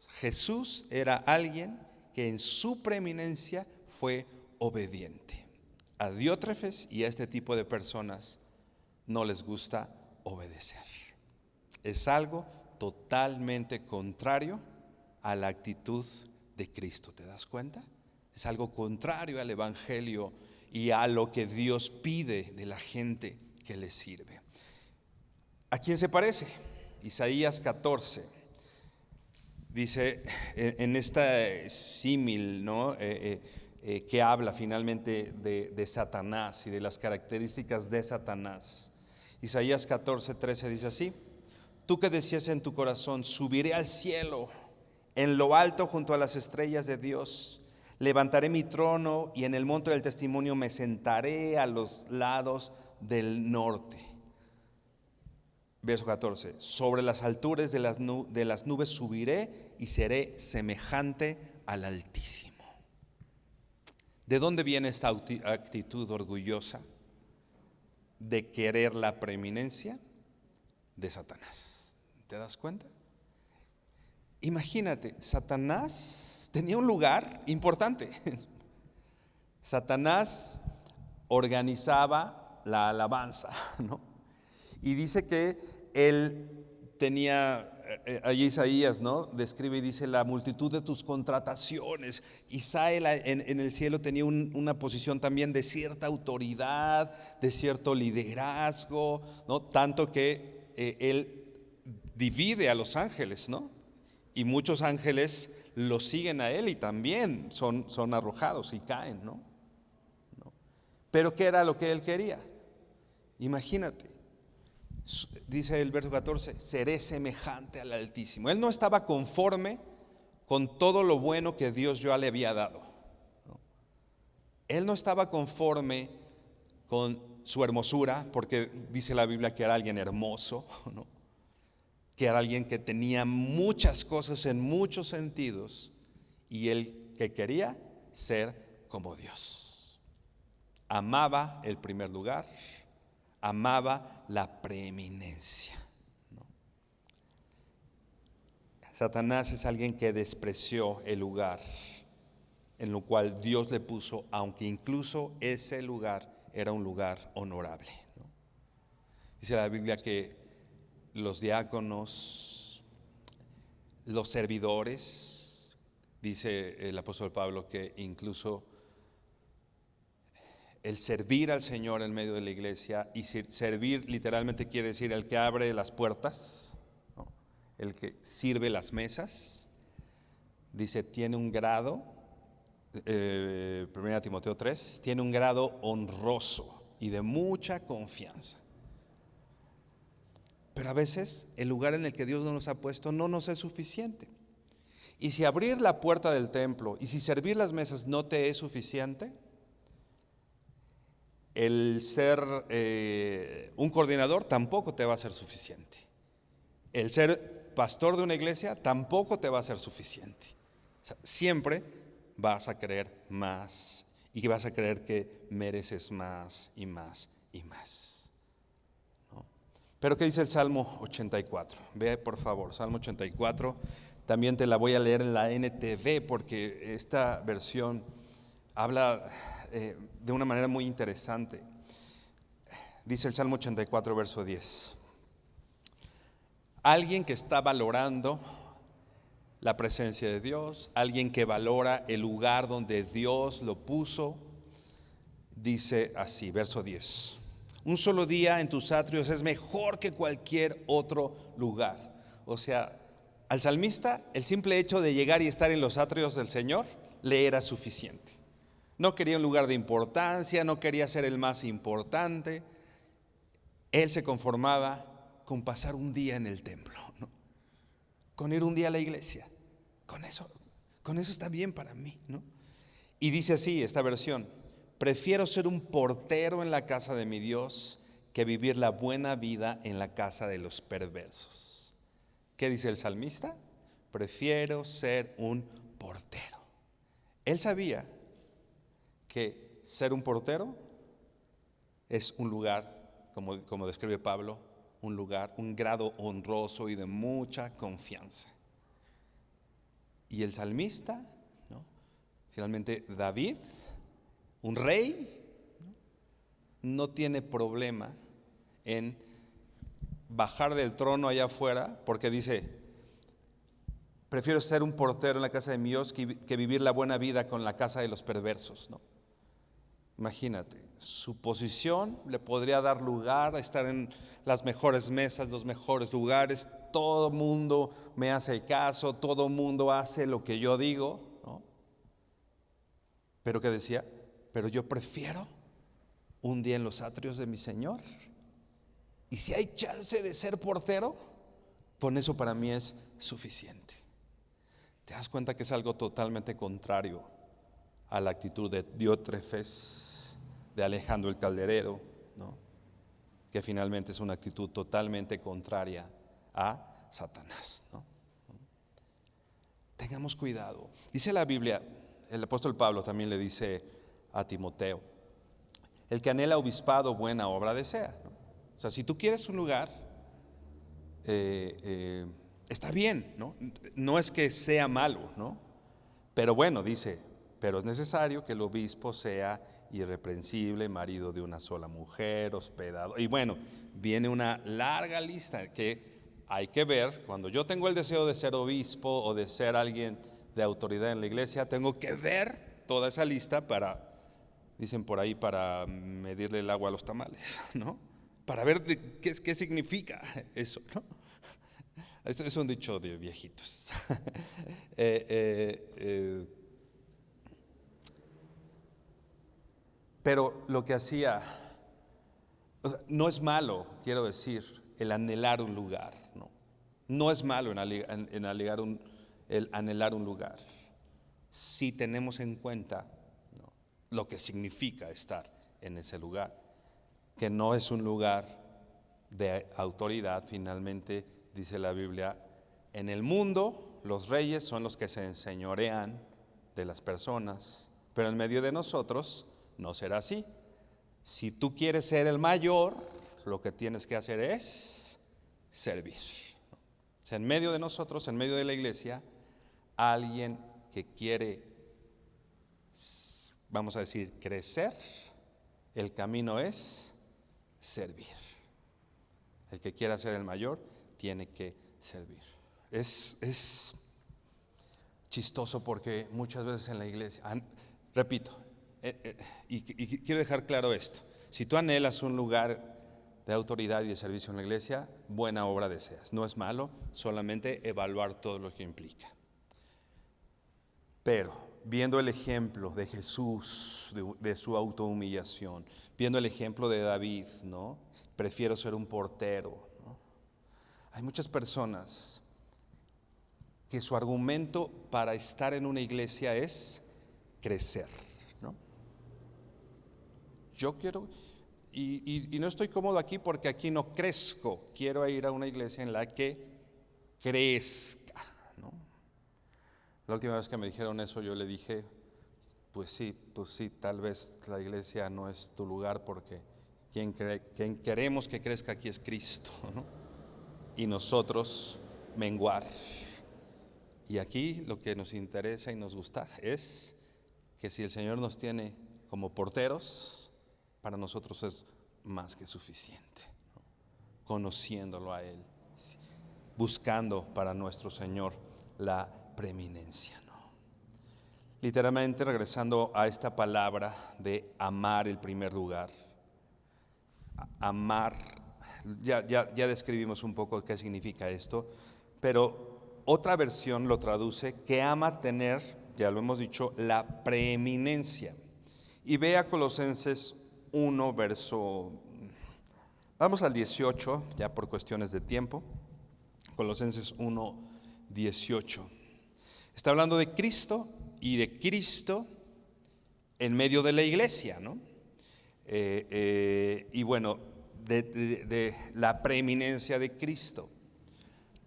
Jesús era alguien que en su preeminencia fue obediente. A Diótrefes y a este tipo de personas no les gusta obedecer. Es algo totalmente contrario a la actitud de Cristo. ¿Te das cuenta? Es algo contrario al evangelio y a lo que Dios pide de la gente que le sirve. ¿A quién se parece? Isaías 14 dice en esta símil, ¿no? Que habla finalmente de Satanás y de las características de Satanás. Isaías 14:13 dice así: tú que decías en tu corazón, subiré al cielo, en lo alto junto a las estrellas de Dios, levantaré mi trono y en el monte del testimonio me sentaré a los lados del norte. Verso 14: sobre las alturas de las nubes subiré y seré semejante al Altísimo. ¿De dónde viene esta actitud orgullosa de querer la preeminencia? De Satanás. ¿Te das cuenta? Imagínate, Satanás tenía un lugar importante. Satanás organizaba la alabanza, ¿no? Y dice que él tenía, allí Isaías, ¿no? Describe y dice: la multitud de tus contrataciones. Isaías en el cielo tenía una posición también de cierta autoridad, de cierto liderazgo, ¿no? Tanto que él divide a los ángeles, ¿no? Y muchos ángeles lo siguen a él y también son arrojados y caen, ¿no? Pero ¿qué era lo que él quería? Imagínate, dice el verso 14: seré semejante al Altísimo. Él no estaba conforme con todo lo bueno que Dios ya le había dado, ¿no? Él no estaba conforme con su hermosura, porque dice la Biblia que era alguien hermoso, ¿no? Que era alguien que tenía muchas cosas en muchos sentidos, y él que quería ser como Dios. Amaba el primer lugar, amaba la preeminencia, ¿no? Satanás es alguien que despreció el lugar en lo cual Dios le puso, aunque incluso ese lugar era un lugar honorable, ¿no? Dice la Biblia que los diáconos, los servidores, dice el apóstol Pablo que incluso el servir al Señor en medio de la iglesia, y servir literalmente quiere decir el que abre las puertas, ¿no? El que sirve las mesas, dice tiene un grado, 1 Timoteo 3, tiene un grado honroso y de mucha confianza. Pero a veces el lugar en el que Dios nos ha puesto no nos es suficiente. Y si abrir la puerta del templo y si servir las mesas no te es suficiente, el ser un coordinador tampoco te va a ser suficiente. El ser pastor de una iglesia tampoco te va a ser suficiente. O sea, siempre vas a querer más y vas a creer que mereces más y más y más, ¿no? Pero ¿qué dice el Salmo 84? Ve por favor, Salmo 84. También te la voy a leer en la NTV porque esta versión habla de una manera muy interesante. Dice el Salmo 84, verso 10. Alguien que está valorando la presencia de Dios, alguien que valora el lugar donde Dios lo puso, dice así, verso 10. Un solo día en tus atrios es mejor que cualquier otro lugar. O sea, al salmista el simple hecho de llegar y estar en los atrios del Señor le era suficiente. No quería un lugar de importancia, no quería ser el más importante. Él se conformaba con pasar un día en el templo, ¿no? Con ir un día a la iglesia. Con eso está bien para mí, ¿no? Y dice así esta versión: prefiero ser un portero en la casa de mi Dios que vivir la buena vida en la casa de los perversos. ¿Qué dice el salmista? Prefiero ser un portero. Él sabía que ser un portero es un lugar, como describe Pablo, un lugar, un grado honroso y de mucha confianza. Y el salmista, ¿no? Finalmente David, un rey, no tiene problema en bajar del trono allá afuera, porque dice: prefiero ser un portero en la casa de mi Dios que vivir la buena vida con la casa de los perversos, ¿no? Imagínate, su posición le podría dar lugar a estar en las mejores mesas, los mejores lugares. Todo mundo me hace caso, todo mundo hace lo que yo digo, ¿no? Pero ¿qué decía? Pero yo prefiero un día en los atrios de mi Señor. Y si hay chance de ser portero, con eso para mí es suficiente. ¿Te das cuenta que es algo totalmente contrario a la actitud de Diótrefes, de Alejandro el Calderero, ¿no? Que finalmente es una actitud totalmente contraria a Satanás, ¿no? Tengamos cuidado. Dice la Biblia, el apóstol Pablo también le dice a Timoteo: el que anhela obispado, buena obra desea, ¿no? O sea, si tú quieres un lugar, está bien, ¿no? No es que sea malo, ¿no? Pero bueno, dice, pero es necesario que el obispo sea irreprensible, marido de una sola mujer, hospedado. Y bueno, viene una larga lista que hay que ver. Cuando yo tengo el deseo de ser obispo o de ser alguien de autoridad en la iglesia, tengo que ver toda esa lista para, dicen por ahí, para medirle el agua a los tamales, ¿no? Para ver qué significa eso, ¿no? Eso es un dicho de viejitos. Pero lo que hacía, o sea, no es malo, quiero decir, el anhelar un lugar, ¿no? No es malo el anhelar un lugar, si tenemos en cuenta, ¿no?, lo que significa estar en ese lugar, que no es un lugar de autoridad. Finalmente, dice la Biblia, en el mundo los reyes son los que se enseñorean de las personas, pero en medio de nosotros no será así. Si tú quieres ser el mayor, lo que tienes que hacer es servir. O sea, en medio de nosotros, en medio de la iglesia, alguien que quiere, vamos a decir, crecer, el camino es servir. El que quiera ser el mayor tiene que servir. Es chistoso porque muchas veces en la iglesia, repito, y quiero dejar claro esto: si tú anhelas un lugar de autoridad y de servicio en la iglesia, buena obra deseas. No es malo, solamente evaluar todo lo que implica. Pero viendo el ejemplo de Jesús, de su autohumillación, viendo el ejemplo de David, ¿no? Prefiero ser un portero, ¿no? Hay muchas personas que su argumento para estar en una iglesia es crecer, ¿no? Yo quiero, y no estoy cómodo aquí porque aquí no crezco. Quiero ir a una iglesia en la que crezca, ¿no? La última vez que me dijeron eso, yo le dije, pues sí, tal vez la iglesia no es tu lugar, porque quien queremos que crezca aquí es Cristo, ¿no? Y nosotros menguar. Y aquí lo que nos interesa y nos gusta es que si el Señor nos tiene como porteros, para nosotros es más que suficiente, ¿no? Conociéndolo a Él, buscando para nuestro Señor la preeminencia, ¿no? Literalmente, regresando a esta palabra de amar el primer lugar, amar, ya describimos un poco qué significa esto, pero otra versión lo traduce que ama tener, ya lo hemos dicho, la preeminencia. Y ve a Colosenses 1, vamos al 18, ya por cuestiones de tiempo. Colosenses 1, 18. Está hablando de Cristo y de Cristo en medio de la iglesia, ¿no? Y bueno, de la preeminencia de Cristo.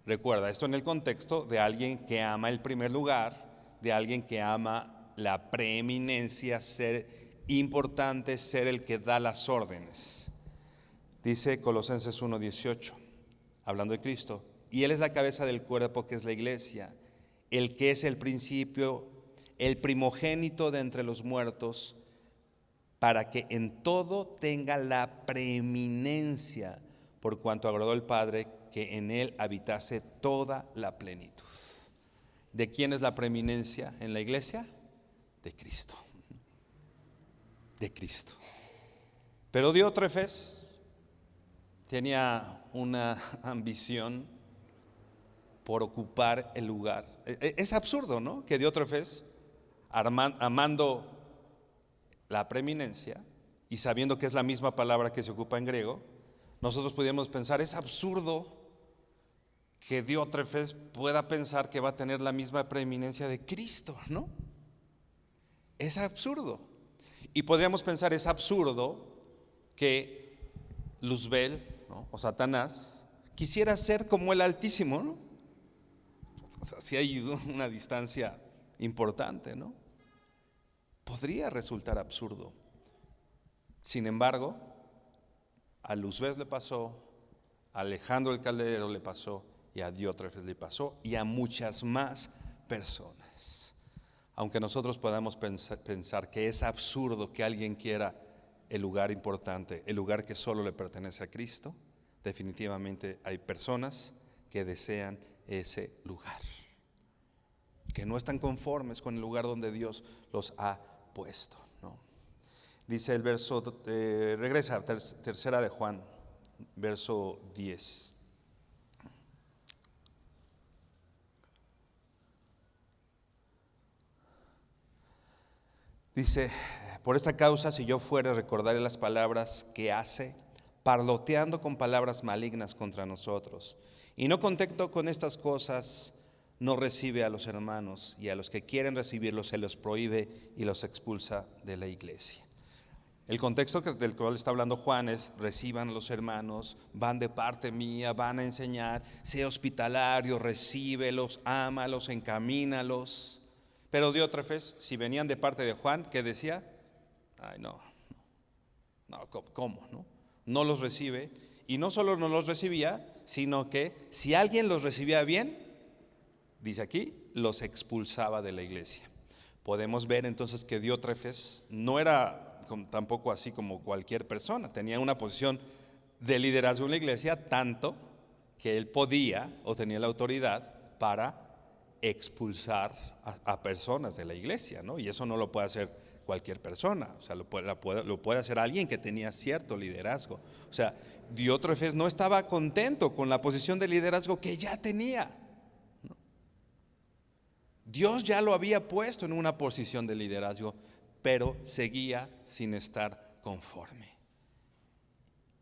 Recuerda, esto en el contexto de alguien que ama el primer lugar, de alguien que ama la preeminencia, ser importante, ser el que da las órdenes. Dice Colosenses 1:18, hablando de Cristo, y Él es la cabeza del cuerpo, que es la iglesia, el que es el principio, el primogénito de entre los muertos, para que en todo tenga la preeminencia, por cuanto agradó al Padre que en Él habitase toda la plenitud. ¿De quién es la preeminencia en la iglesia? De Cristo. De Cristo. Pero Diótrefes tenía una ambición por ocupar el lugar. Es absurdo, ¿no? Que Diótrefes, amando la preeminencia y sabiendo que es la misma palabra que se ocupa en griego, nosotros pudiéramos pensar, es absurdo que Diótrefes pueda pensar que va a tener la misma preeminencia de Cristo, ¿no? Es absurdo. Y podríamos pensar, es absurdo que Luzbel, ¿no? O Satanás quisiera ser como el Altísimo, ¿no? O sea, si hay una distancia importante, ¿no? Podría resultar absurdo. Sin embargo, a Luzbel le pasó, a Alejandro el Calderero le pasó, y a Diótrefes le pasó, y a muchas más personas. Aunque nosotros podamos pensar que es absurdo que alguien quiera el lugar importante, el lugar que solo le pertenece a Cristo, definitivamente hay personas que desean ese lugar, que no están conformes con el lugar donde Dios los ha puesto, ¿no? Dice el verso, regresa a tercera de Juan, verso 10. Dice, por esta causa, si yo fuere, recordaré las palabras que hace, parloteando con palabras malignas contra nosotros. Y no contento con estas cosas, no recibe a los hermanos, y a los que quieren recibirlos se los prohíbe y los expulsa de la iglesia. El contexto del cual está hablando Juan es: reciban a los hermanos, van de parte mía, van a enseñar, sea hospitalario, recíbelos, ámalos, encamínalos. Pero Diótrefes, si venían de parte de Juan, ¿qué decía? Ay, no, ¿cómo? No los recibe. Y no solo no los recibía, sino que si alguien los recibía bien, dice aquí, los expulsaba de la iglesia. Podemos ver entonces que Diótrefes no era tampoco así como cualquier persona, tenía una posición de liderazgo en la iglesia, tanto que él podía o tenía la autoridad para expulsar a personas de la iglesia, ¿no? Y eso no lo puede hacer cualquier persona, o sea, lo puede hacer alguien que tenía cierto liderazgo. O sea, Diótrefes no estaba contento con la posición de liderazgo que ya tenía. Dios ya lo había puesto en una posición de liderazgo, pero seguía sin estar conforme.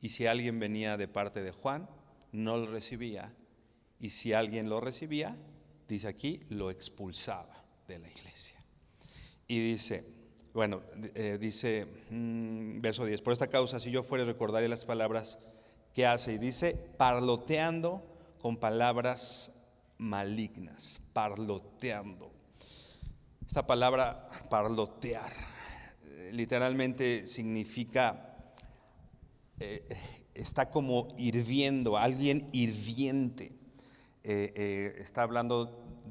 Y si alguien venía de parte de Juan, no lo recibía. Y si alguien lo recibía, dice aquí, lo expulsaba de la iglesia. Y dice, verso 10, por esta causa, si yo fuere, recordaré las palabras que hace. Y dice, parloteando con palabras malignas, parloteando. Esta palabra parlotear literalmente significa, está como hirviendo, alguien hirviente. Está hablando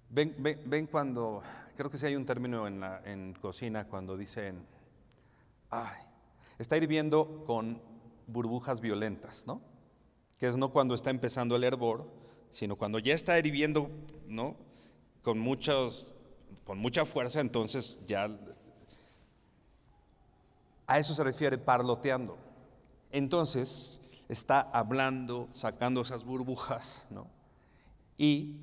ven cuando, creo que sí hay un término en cocina cuando dicen, está hirviendo con burbujas violentas, ¿no? Que es no cuando está empezando el hervor, sino cuando ya está hirviendo, ¿no? Con mucha fuerza, entonces ya a eso se refiere parloteando. Entonces está hablando, sacando esas burbujas, ¿no? Y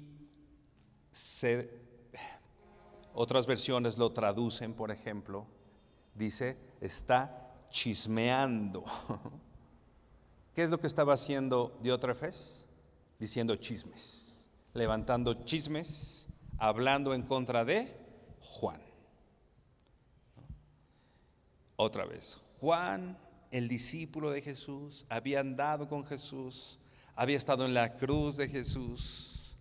otras versiones lo traducen, por ejemplo, dice, está chismeando. ¿Qué es lo que estaba haciendo Diótrefes? Diciendo chismes, levantando chismes, hablando en contra de Juan. Otra vez, Juan, el discípulo de Jesús, había andado con Jesús, había estado en la cruz de Jesús,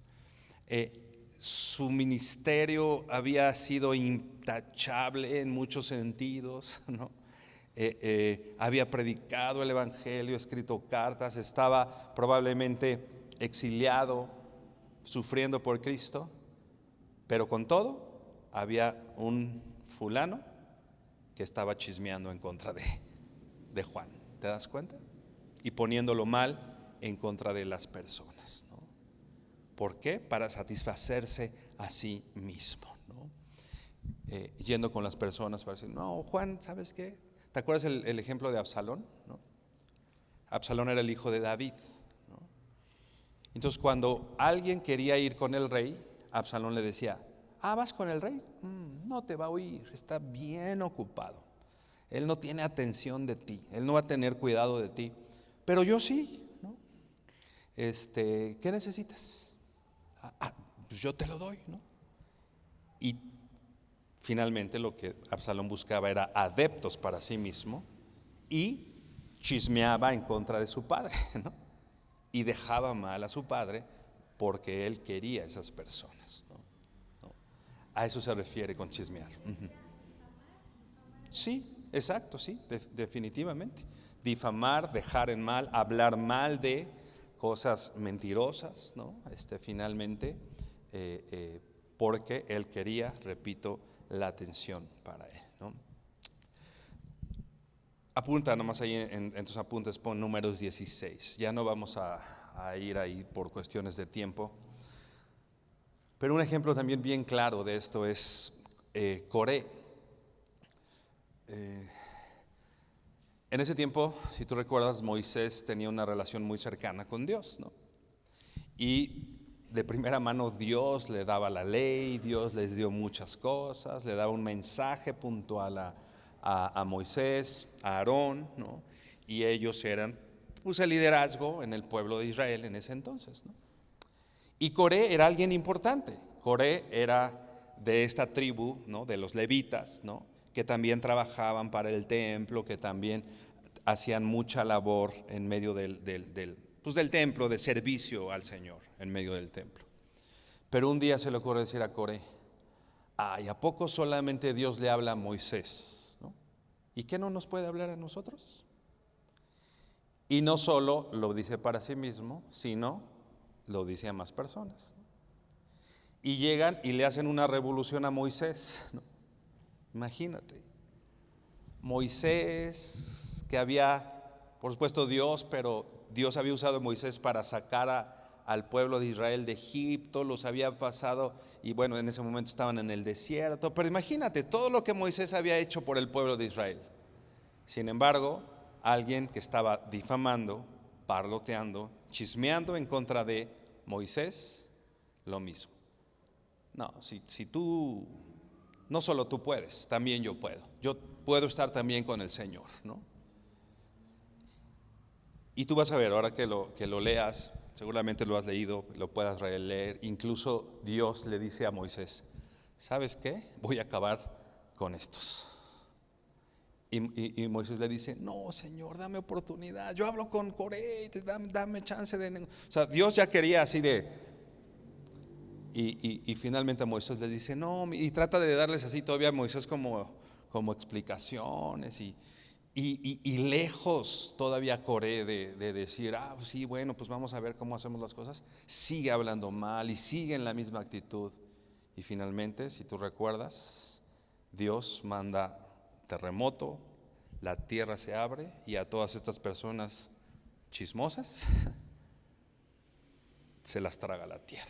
su ministerio había sido intachable en muchos sentidos, ¿no? Había predicado el evangelio, escrito cartas, estaba probablemente exiliado, sufriendo por Cristo, pero con todo había un fulano que estaba chismeando en contra de Juan. ¿Te das cuenta? Y poniéndolo mal en contra de las personas, ¿no? ¿Por qué? Para satisfacerse a sí mismo, ¿no? Yendo con las personas para decir, no, Juan, ¿sabes qué? ¿Te acuerdas el ejemplo de Absalón? ¿No? Absalón era el hijo de David, ¿no? Entonces cuando alguien quería ir con el rey, Absalón le decía, ¿vas con el rey? No te va a oír, está bien ocupado. Él no tiene atención de ti, él no va a tener cuidado de ti, pero yo sí, ¿no? ¿Qué necesitas? Pues yo te lo doy, ¿no? Y finalmente lo que Absalón buscaba era adeptos para sí mismo y chismeaba en contra de su padre, ¿no? Y dejaba mal a su padre porque él quería a esas personas, ¿no? A eso se refiere con chismear. Sí, exacto, sí, definitivamente. Difamar, dejar en mal, hablar mal de cosas mentirosas, ¿no? Finalmente, porque él quería, repito, la atención para él, ¿no? Apunta nomás ahí en tus apuntes, pon Números 16. Ya no vamos a ir ahí por cuestiones de tiempo. Pero un ejemplo también bien claro de esto es Coré. En ese tiempo, si tú recuerdas, Moisés tenía una relación muy cercana con Dios, ¿no? Y de primera mano Dios le daba la ley, Dios les dio muchas cosas, le daba un mensaje puntual a Moisés, a Aarón, ¿no? Y ellos eran, pues, el liderazgo en el pueblo de Israel en ese entonces, ¿no? Y Coré era alguien importante. Coré era de esta tribu, ¿no? De los levitas, ¿no? Que también trabajaban para el templo, que también hacían mucha labor en medio del templo, de servicio al Señor en medio del templo. Pero un día se le ocurre decir a Coré, ¿y a poco solamente Dios le habla a Moisés, ¿no? ¿Y qué no nos puede hablar a nosotros? Y no solo lo dice para sí mismo, sino lo dice a más personas. Y llegan y le hacen una revolución a Moisés, ¿no? Imagínate. Moisés, que había, por supuesto Dios, pero Dios había usado a Moisés para sacar al pueblo de Israel de Egipto, los había pasado y bueno, en ese momento estaban en el desierto, pero imagínate todo lo que Moisés había hecho por el pueblo de Israel. Sin embargo, alguien que estaba difamando, parloteando, chismeando en contra de Moisés, lo mismo. No, si tú, no solo tú puedes, también yo puedo. Yo puedo estar también con el Señor, ¿no? Y tú vas a ver, ahora que lo leas, seguramente lo has leído, lo puedas releer. Incluso Dios le dice a Moisés: ¿sabes qué? Voy a acabar con estos. Y Moisés le dice: no, Señor, dame oportunidad. Yo hablo con Coré, dame chance de. O sea, Dios ya quería así de. Y finalmente Moisés le dice: no, y trata de darles así todavía a Moisés como explicaciones y lejos todavía Coré de decir: pues sí, bueno, pues vamos a ver cómo hacemos las cosas. Sigue hablando mal y sigue en la misma actitud. Y finalmente, si tú recuerdas, Dios manda terremoto, la tierra se abre y a todas estas personas chismosas se las traga la tierra.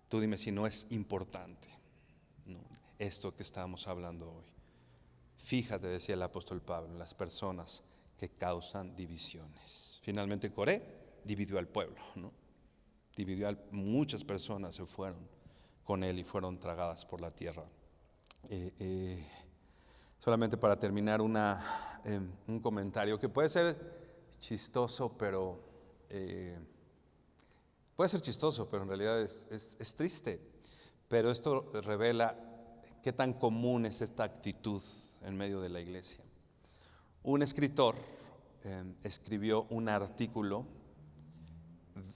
Tú dime si no es importante, ¿no?, esto que estamos hablando hoy. Fíjate, decía el apóstol Pablo, en las personas que causan divisiones. Finalmente Coré dividió al pueblo, ¿no? Muchas personas se fueron con él y fueron tragadas por la tierra. Solamente para terminar, un comentario que puede ser chistoso, pero en realidad es triste. Pero esto revela qué tan común es esta actitud en medio de la iglesia. Un escritor escribió un artículo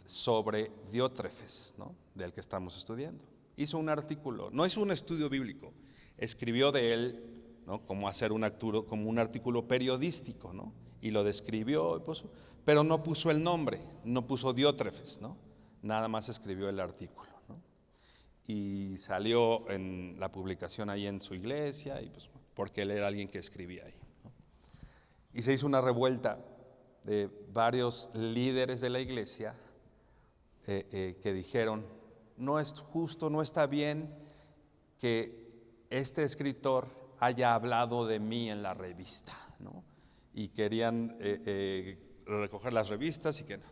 sobre Diótrefes, ¿no?, del que estamos estudiando. Hizo un artículo, no hizo un estudio bíblico, escribió de él, ¿no?, como un artículo periodístico, ¿no?, y lo describió, pero no puso el nombre, no puso Diótrefes, ¿no?, nada más escribió el artículo, ¿no? Y salió en la publicación ahí en su iglesia, y pues porque él era alguien que escribía ahí, ¿no? Y se hizo una revuelta de varios líderes de la iglesia que dijeron: no es justo, no está bien que este escritor haya hablado de mí en la revista, ¿no? Y querían recoger las revistas y que no.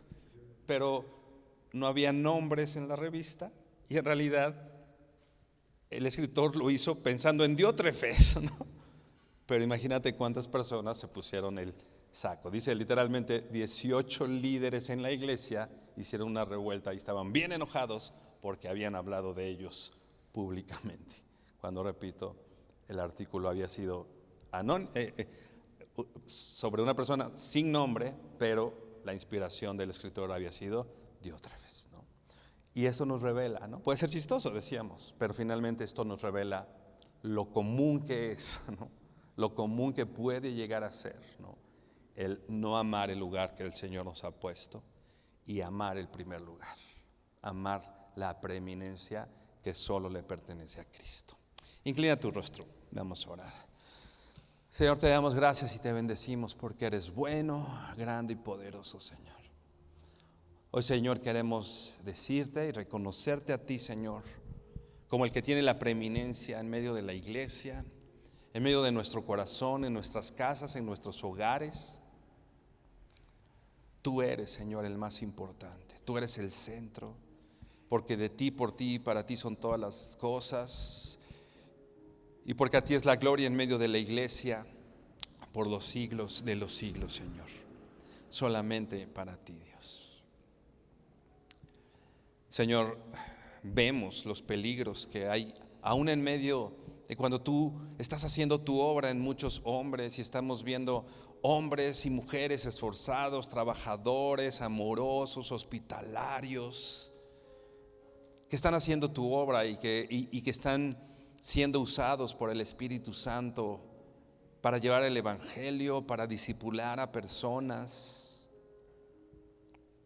Pero no había nombres en la revista y en realidad el escritor lo hizo pensando en Diótrefes, ¿no? Pero imagínate cuántas personas se pusieron el saco. Dice literalmente 18 líderes en la iglesia hicieron una revuelta y estaban bien enojados porque habían hablado de ellos públicamente. Cuando, repito, el artículo había sido sobre una persona sin nombre, pero la inspiración del escritor había sido Diótrefes, ¿no? Y eso nos revela, ¿no? Puede ser chistoso, decíamos, pero finalmente esto nos revela lo común que es, ¿no?, lo común que puede llegar a ser, ¿no?, el no amar el lugar que el Señor nos ha puesto y amar el primer lugar, amar la preeminencia que solo le pertenece a Cristo. Inclina tu rostro, vamos a orar. Señor, te damos gracias y te bendecimos porque eres bueno, grande y poderoso, Señor. Hoy, Señor, queremos decirte y reconocerte a ti, Señor, como el que tiene la preeminencia en medio de la iglesia, en medio de nuestro corazón, en nuestras casas, en nuestros hogares. Tú eres, Señor, el más importante. Tú eres el centro, porque de ti, por ti y para ti son todas las cosas. Y porque a ti es la gloria en medio de la iglesia por los siglos de los siglos, Señor. Solamente para ti, Dios. Señor, vemos los peligros que hay aún en medio de cuando tú estás haciendo tu obra en muchos hombres, y estamos viendo hombres y mujeres esforzados, trabajadores, amorosos, hospitalarios, que están haciendo tu obra y que están siendo usados por el Espíritu Santo para llevar el Evangelio, para discipular a personas,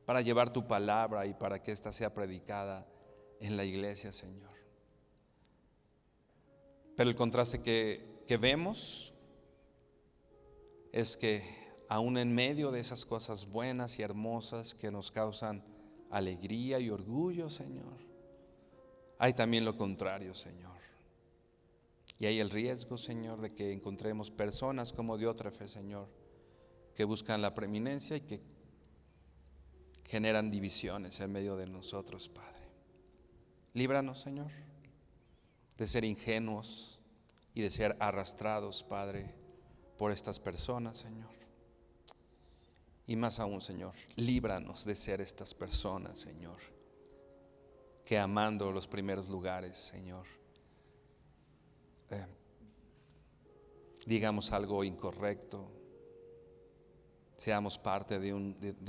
para llevar tu palabra y para que ésta sea predicada en la iglesia, Señor. Pero el contraste que vemos es que aún en medio de esas cosas buenas y hermosas que nos causan alegría y orgullo, Señor, hay también lo contrario, Señor. Y hay el riesgo, Señor, de que encontremos personas como Diótrefe, Señor, que buscan la preeminencia y que generan divisiones en medio de nosotros, Padre. Líbranos, Señor, de ser ingenuos y de ser arrastrados, Padre, por estas personas, Señor. Y más aún, Señor, líbranos de ser estas personas, Señor, que amando los primeros lugares, Señor, digamos algo incorrecto, seamos parte de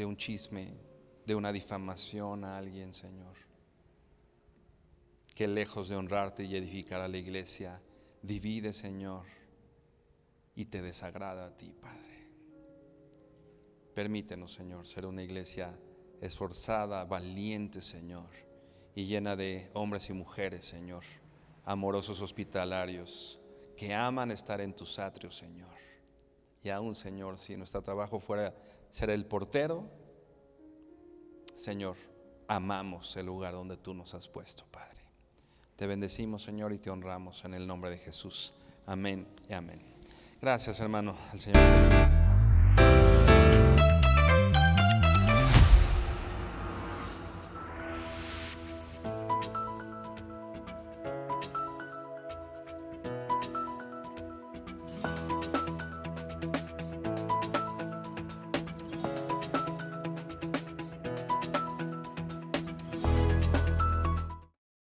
un chisme, de una difamación a alguien, Señor, que lejos de honrarte y edificar a la iglesia, divide, Señor, y te desagrada a ti, Padre. Permítenos, Señor, ser una iglesia esforzada, valiente, Señor, y llena de hombres y mujeres, Señor, amorosos hospitalarios, que aman estar en tus atrios, Señor. Y aún, Señor, si nuestro trabajo fuera ser el portero, Señor, amamos el lugar donde tú nos has puesto, Padre. Te bendecimos, Señor, y te honramos en el nombre de Jesús. Amén y amén. Gracias, hermano. Al Señor.